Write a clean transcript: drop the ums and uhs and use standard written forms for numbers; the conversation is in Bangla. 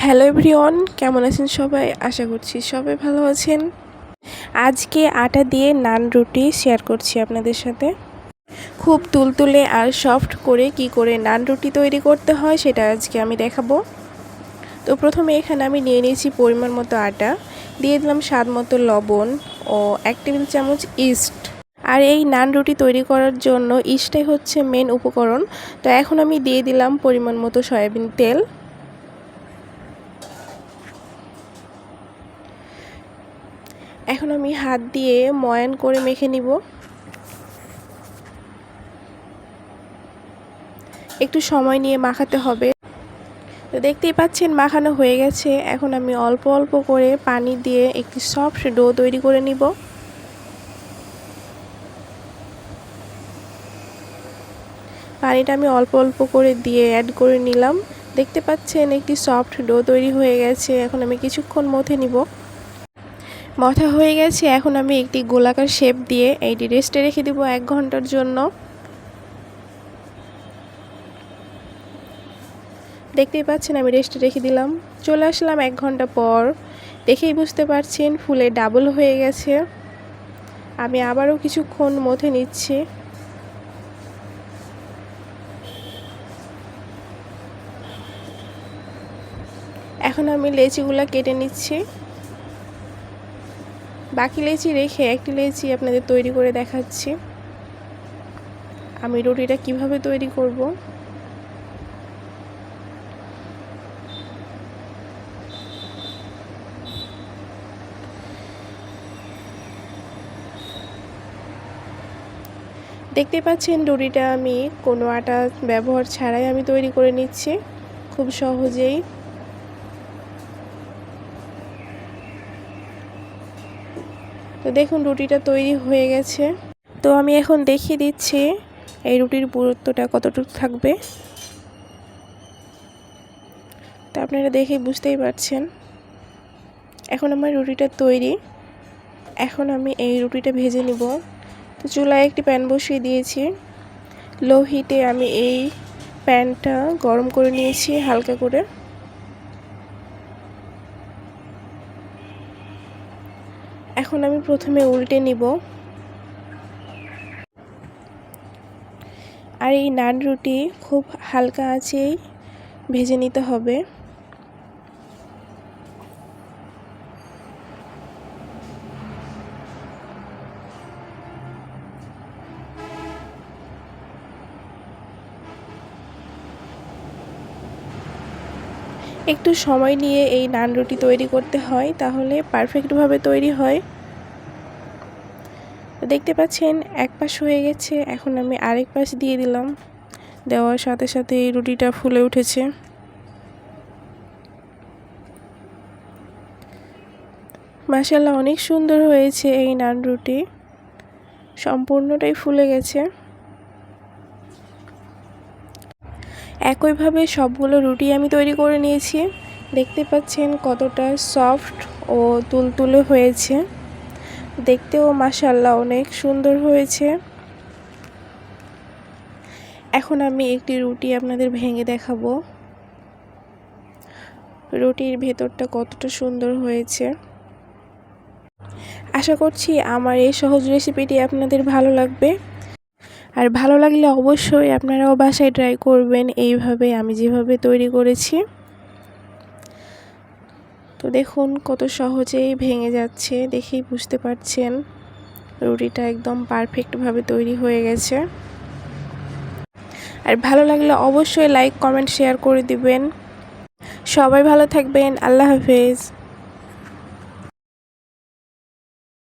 হ্যালো এভরিওয়ান, কেমন আছেন সবাই? আশা করছি সবাই ভালো আছেন। আজকে আটা দিয়ে নান রুটি শেয়ার করছি আপনাদের সাথে। খুব তুলতুলে আর সফট করে কি করে নান রুটি তৈরি করতে হয় সেটা আজকে আমি দেখাবো। তো প্রথমে এখানে আমি নিয়ে নিয়েছি পরিমাণ মতো আটা, দিয়ে দিলাম স্বাদ মতো লবণ ও 1 টেবিল চামচ ইস্ট। আর এই নান রুটি তৈরি করার জন্য ইস্টটাই হচ্ছে মেন উপকরণ। তো এখন আমি দিয়ে দিলাম পরিমাণ মতো সয়াবিন তেল। এখন আমি হাত দিয়ে ময়ান করে মেখে নিব। একটু সময় নিয়ে মাখাতে হবে। তো দেখতেই পাচ্ছেন মাখানো হয়ে গেছে। এখন আমি অল্প অল্প করে পানি দিয়ে একটি সফট ডো তৈরি করে নিব। পানিটা আমি অল্প অল্প করে দিয়ে অ্যাড করে নিলাম। দেখতে পাচ্ছেন একটি সফট ডো তৈরি হয়ে গেছে। এখন আমি কিছুক্ষণ মথে নিব। মথা হয়ে গেছে। এখন আমি একটি গোলাকার শেপ দিয়ে এইটি রেস্টে রেখে দিব 1 ঘন্টার জন্য। দেখতেই পাচ্ছেন আমি রেস্টে রেখে দিলাম। চলে আসলাম 1 ঘন্টা পর। দেখেই বুঝতে পারছেন ফুলে ডাবল হয়ে গেছে। আমি আবারও কিছুক্ষণ মথে নিচ্ছি। এখন আমি লেচিগুলো কেটে নিচ্ছি। বাকি লেচি রেখে একটি লেচি আপনাদের তৈরি করে দেখাচ্ছি আমি রুটিটা কিভাবে তৈরি করব। দেখতে পাচ্ছেন রুটিটা আমি কোনো আটা ব্যবহার ছাড়াই আমি তৈরি করে নিচ্ছি খুব সহজেই। তো দেখুন রুটিটা তৈরি হয়ে গেছে। তো আমি এখন দেখিয়ে দিচ্ছি এই রুটির পুরুত্বটা কতটুকু থাকবে। তো আপনারা দেখে বুঝতেই পারছেন। এখন আমার রুটিটা তৈরি। এখন আমি এই রুটিটা ভেজে নিব। তো চুলায় একটি প্যান বসিয়ে দিয়েছি। লো হিটে আমি এই প্যানটা গরম করে নিয়েছি হালকা করে। এখন আমি প্রথমে উল্টে নিব। আর এই নান রুটি খুব হালকা আঁচেই ভেজে নিতে হবে। একটু সময় নিয়ে এই নান রুটি তৈরি করতে হয়, তাহলে পারফেক্টভাবে তৈরি হয়। দেখতে পাচ্ছেন এক পাশ হয়ে গেছে। এখন আমি আরেক পাশ দিয়ে দিলাম। দেওয়ার সাথে সাথে এই রুটিটা ফুলে উঠেছে। মাশাআল্লাহ, অনেক সুন্দর হয়েছে এই নান রুটি। সম্পূর্ণটাই ফুলে গেছে। একইভাবে সবগুলো রুটি আমি তৈরি করে নিয়েছি। দেখতে পাচ্ছেন কতটা সফট ও তুলতুলে হয়েছে। দেখতেও মাশাআল্লাহ অনেক সুন্দর হয়েছে। এখন আমি একটি রুটি আপনাদের ভেঙে দেখাবো রুটির ভেতরটা কতটা সুন্দর হয়েছে। আশা করছি আমার এই সহজ রেসিপিটি আপনাদের ভালো লাগবে। আর ভালো লাগলে অবশ্যই আপনারাও বাসায় ট্রাই করবেন এইভাবে আমি যেভাবে তৈরি করেছি। তো দেখুন কত সহজেই ভেঙে যাচ্ছে, দেখেই বুঝতে পারছেন রুটিটা একদম পারফেক্টভাবে তৈরি হয়ে গেছে। আর ভালো লাগলে অবশ্যই লাইক, কমেন্ট, শেয়ার করে দিবেন। সবাই ভালো থাকবেন। আল্লাহ হাফেজ।